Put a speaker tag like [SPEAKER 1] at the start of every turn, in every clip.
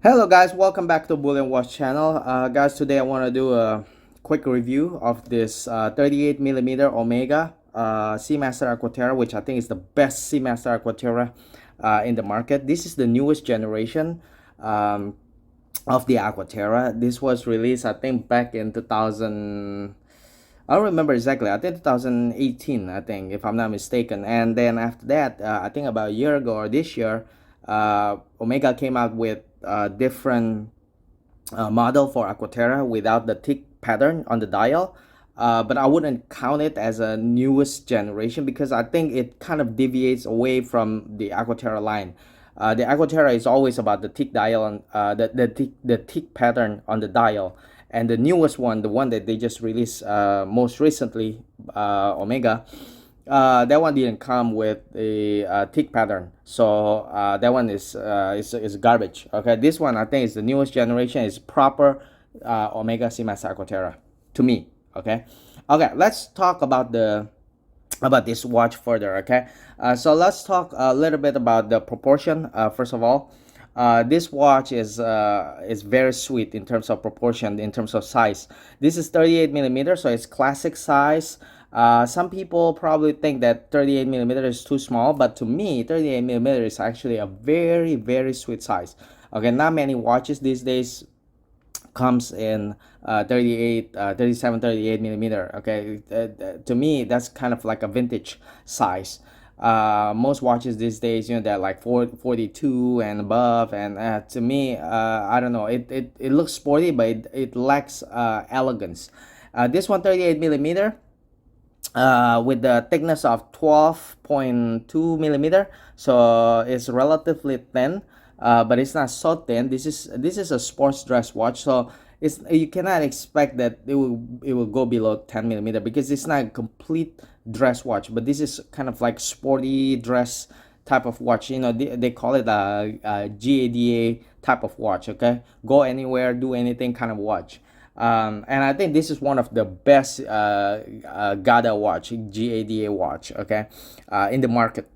[SPEAKER 1] Hello guys, welcome back to Bullion Watch channel. Guys, today I want to do a quick review of this 38 millimeter Omega Seamaster Aqua Terra, which I think is the best Seamaster Aqua Terra in the market. This is the newest generation um, of the Aqua Terra. This was released, I think, back in 2000. I don't remember exactly. I think 2018, I think, if I'm not mistaken. And then after that, I think about a year ago or this year, Omega came out with a different model for Aquaterra without the tick pattern on the dial. But I wouldn't count it as a newest generation because I think it kind of deviates away from the Aquaterra line. The Aquaterra is always about the tick dial and the tick pattern on the dial, and the newest one, the one that they just released most recently, Omega, that one didn't come with a tick pattern, so that one is garbage. Okay, this one I think is the newest generation. Is proper Omega Seamaster Aquaterra to me. Okay, let's talk about this watch further. Okay, so let's talk a little bit about the proportion. First of all, this watch is very sweet in terms of proportion, in terms of size. This is 38 millimeters, so it's classic size. Some people probably think that 38 millimeter is too small, but to me 38 millimeter is actually a very sweet size. Okay, not many watches these days comes in 38 37 38 millimeter. Okay, to me that's kind of like a vintage size. Most watches these days, they're like 42 and above, and to me, I don't know, it looks sporty, but it lacks elegance. This one 38 millimeter with the thickness of 12.2 millimeter, so it's relatively thin, but it's not so thin. This is a sports dress watch, so you cannot expect that it will go below 10 millimeter because it's not a complete dress watch, but this is kind of like sporty dress type of watch. They call it a GADA type of watch. Okay, go anywhere, do anything kind of watch. And I think this is one of the best GADA watch, GADA watch, okay, in the market.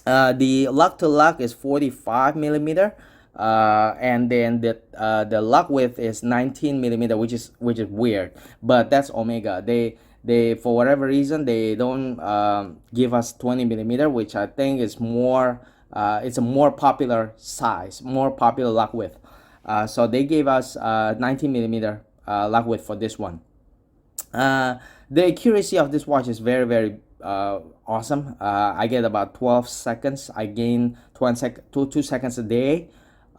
[SPEAKER 1] The lock to lock is 45 millimeter, and then the lock width is 19 millimeter, which is weird, but that's Omega. They for whatever reason they don't give us 20 millimeter, which I think is more. It's a more popular size, more popular lock width. So they gave us 19 millimeter lock width for this one. Uh, the accuracy of this watch is very awesome. I get about 12 seconds. I gain 2 seconds a day.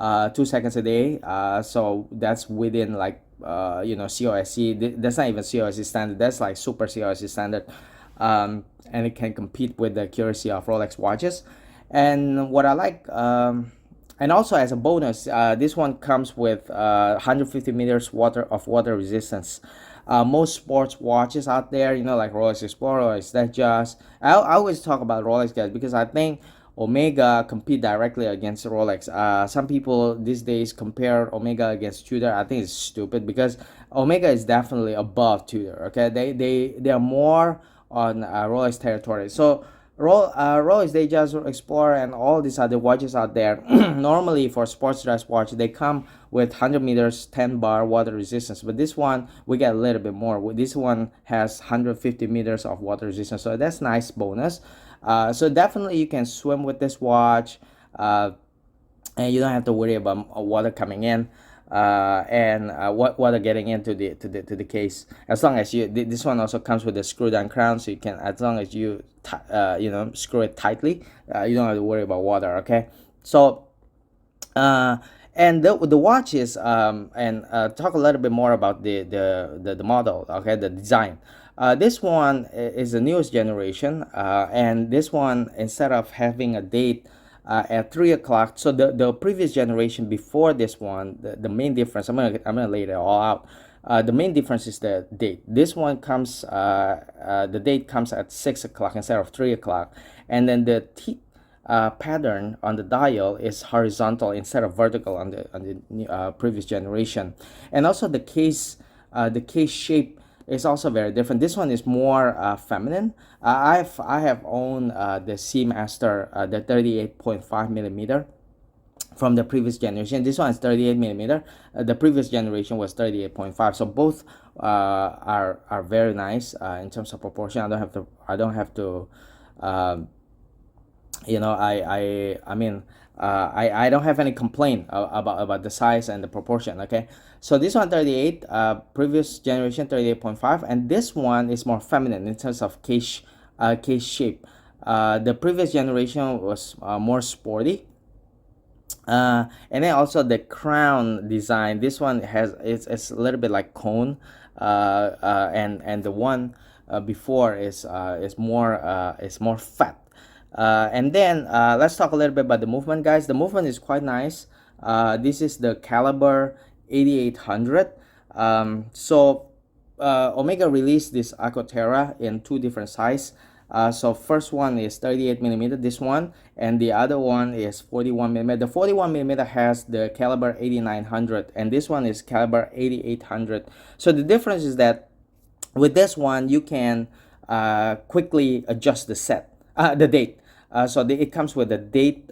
[SPEAKER 1] 2 seconds a day. So that's within like COSC. That's not even COSC standard. That's like super COSC standard. And it can compete with the accuracy of Rolex watches. And what I like, and also as a bonus, this one comes with 150 meters water resistance. Most sports watches out there, like Rolex Explorer, Rolex Datejust. I always talk about Rolex, guys, because I think Omega compete directly against Rolex. Some people these days compare Omega against Tudor. I think it's stupid because Omega is definitely above Tudor. Okay, they are more on Rolex territory. So Rolex, they just explore and all these other watches out there. Normally for sports dress watch, they come with 100 meters 10 bar water resistance, but this one we get a little bit more. This one has 150 meters of water resistance, so that's nice bonus. So definitely you can swim with this watch, and you don't have to worry about water coming in, and what water getting into the case. As long as this one also comes with a screw down crown, so you can, as long as you screw it tightly, you don't have to worry about water. Okay, so and the watch is and talk a little bit more about the model. Okay, the design. This one is the newest generation, and this one, instead of having a date at 3 o'clock, so the previous generation before this one, the main difference, I'm gonna lay it all out. The main difference is the date. This one comes, the date comes at 6 o'clock instead of 3 o'clock, and then the pattern on the dial is horizontal instead of vertical on the previous generation. And also the case shape is also very different. This one is more feminine. I have owned the Seamaster, the 38.5 millimeter. from the previous generation. This one is 38 millimeter. The previous generation was 38.5. So both are very nice in terms of proportion. I don't have to um, you know I mean I don't have any complaint about the size and the proportion. Okay, so this one 38, previous generation 38.5, and this one is more feminine in terms of case shape. The previous generation was more sporty, and then also the crown design. This one it's a little bit like cone, and the one before is more fat. And then let's talk a little bit about the movement, guys. The movement is quite nice. This is the caliber 8800. So Omega released this Aqua Terra in two different sizes. So first one is 38 millimeter, this one, and the other one is 41 millimeter. The 41 millimeter has the caliber 8900, and this one is caliber 8800. So the difference is that with this one you can quickly adjust the date. It comes with a date,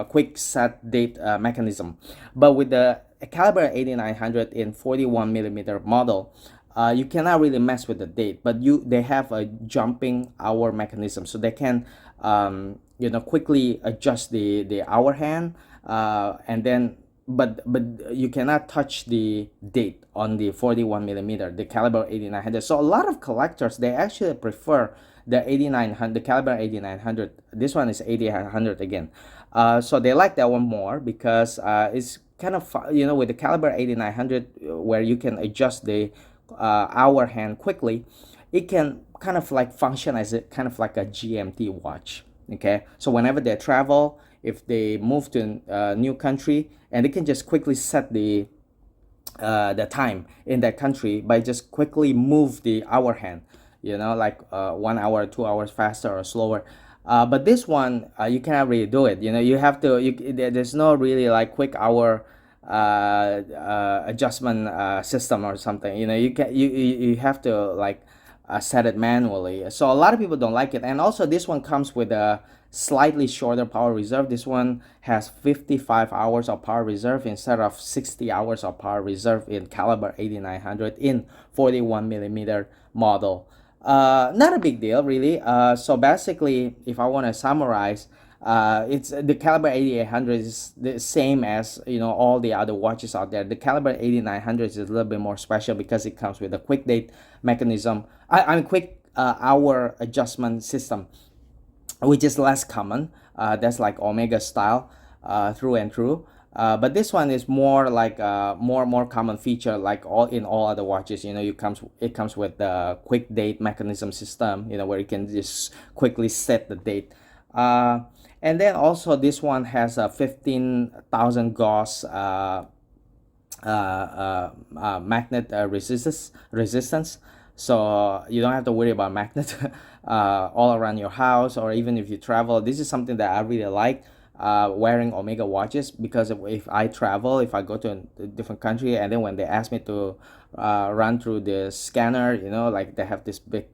[SPEAKER 1] quick set date mechanism. But with the caliber 8900 in 41 millimeter model, you cannot really mess with the date, but they have a jumping hour mechanism, so they can quickly adjust the hour hand, and then but you cannot touch the date on the 41 millimeter, the caliber 8900. So a lot of collectors, they actually prefer the 8900, the caliber 8900. This one is 8800 again. So they like that one more because it's kind of with the caliber 8900, where you can adjust the hour hand quickly. It can kind of like function as a kind of like a GMT watch. Okay, so whenever they travel, if they move to a new country, and they can just quickly set the time in that country by just quickly move the hour hand, like 1 hour, 2 hours faster or slower. But this one, you cannot really do it. You have to. There's no really like quick hour adjustment system or something. You have to like set it manually. So a lot of people don't like it. And also this one comes with a slightly shorter power reserve. This one has 55 hours of power reserve instead of 60 hours of power reserve in caliber 8900 in 41 millimeter model. Not a big deal really. So basically, if I want to summarize, it's the caliber 8800 is the same as all the other watches out there. The caliber 8900 is a little bit more special because it comes with a quick date mechanism. I mean quick hour adjustment system, which is less common. That's like Omega style through and through. But this one is more like more common feature, like all other watches. It comes with the quick date mechanism system. Where you can just quickly set the date. And then also this one has a 15,000 Gauss magnet resistance. So you don't have to worry about magnet all around your house, or even if you travel. This is something that I really like, wearing Omega watches, because if I travel, if I go to a different country, and then when they ask me to run through the scanner, like they have this big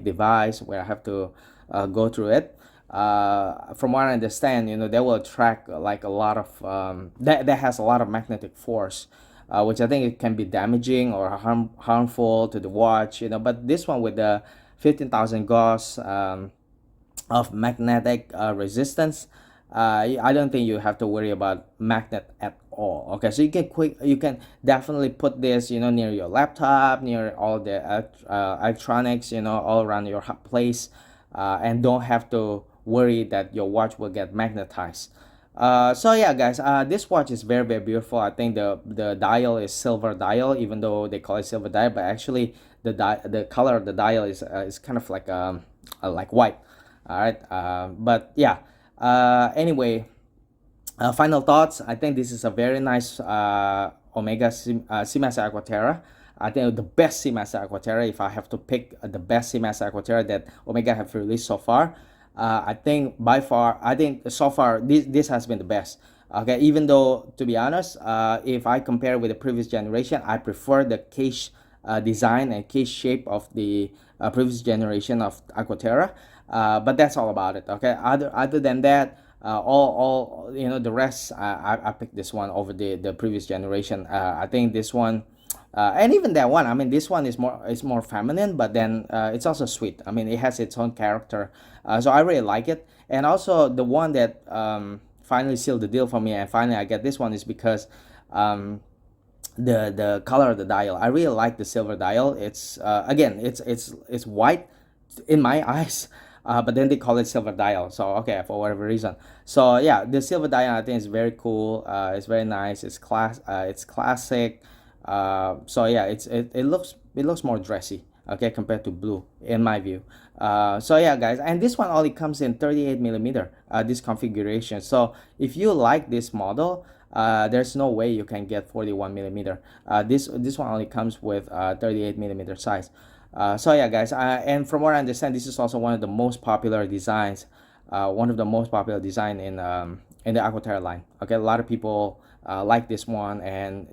[SPEAKER 1] device where I have to go through it. From what I understand, they will track like a lot of that has a lot of magnetic force, which I think it can be damaging or harmful to the watch. But this one with the 15,000 Gauss of magnetic resistance, I don't think you have to worry about magnet at all. Okay, so you can definitely put this near your laptop, near all the electronics, all around your place, and don't have to worry that your watch will get magnetized. So yeah, guys, this watch is very, very beautiful. I think the dial is silver dial, even though they call it silver dial, but actually the color of the dial is kind of like white. All right, but yeah. Anyway, final thoughts. I think this is a very nice Omega Seamaster Aqua Terra. I think the best Seamaster Aqua Terra. If I have to pick the best Seamaster Aqua Terra that Omega have released so far, I think by far, so far this has been the best. Okay, even though, to be honest, if I compare with the previous generation, I prefer the case design and case shape of the previous generation of Aqua Terra. But that's all about it. Okay, other than that, All you know, the rest, I picked this one over the previous generation. I think this one, and even that one, I mean, this one is more feminine, but then it's also sweet. I mean, it has its own character, so I really like it. And also the one that finally sealed the deal for me, and finally I get this one, is because um, the color of the dial. I really like the silver dial. It's again, it's white in my eyes, but then they call it silver dial. So okay, for whatever reason. So yeah, the silver dial I think is very cool. It's very nice. It's classic. So yeah, it looks more dressy. Okay, compared to blue, in my view. So yeah, guys, and this one only comes in 38 millimeter. This configuration. So if you like this model, there's no way you can get 41 millimeter. This one only comes with 38 millimeter size. So yeah, guys, and from what I understand, this is also one of the most popular designs, one of the most popular design in the Aqua line. Okay, a lot of people like this one, and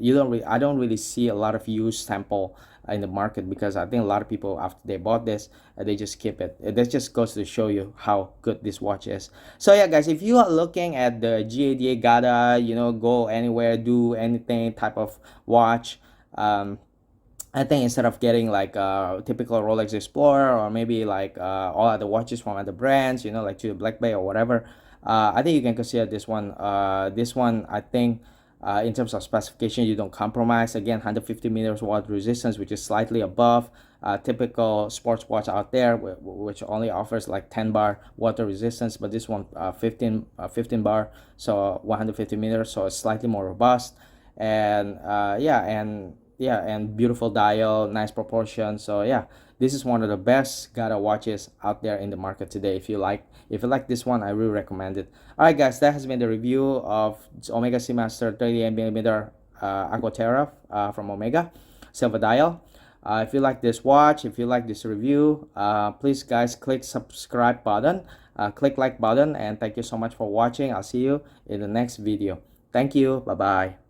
[SPEAKER 1] I don't really see a lot of used sample in the market, because I think a lot of people, after they bought this, they just keep it. That just goes to show you how good this watch is. So yeah, guys, if you are looking at the GADA, gotta, you know, go anywhere, do anything type of watch, I think instead of getting like a typical Rolex Explorer, or maybe like all other watches from other brands, you know, like to the Black Bay or whatever, I think you can consider this one. This one, I think, in terms of specification, you don't compromise. Again, 150 meters water resistance, which is slightly above typical sports watch out there, which only offers like 10 bar water resistance, but this one 15 bar, so 150 meters, so it's slightly more robust. And yeah, and beautiful dial, nice proportion. So yeah, this is one of the best Gada watches out there in the market today. If you like this one, I really recommend it. All right, guys, that has been the review of Omega Seamaster 38 millimeter Aqua Terra from Omega, silver dial. If you like this watch, if you like this review, please, guys, click subscribe button, click like button, and thank you so much for watching. I'll see you in the next video. Thank you. Bye bye.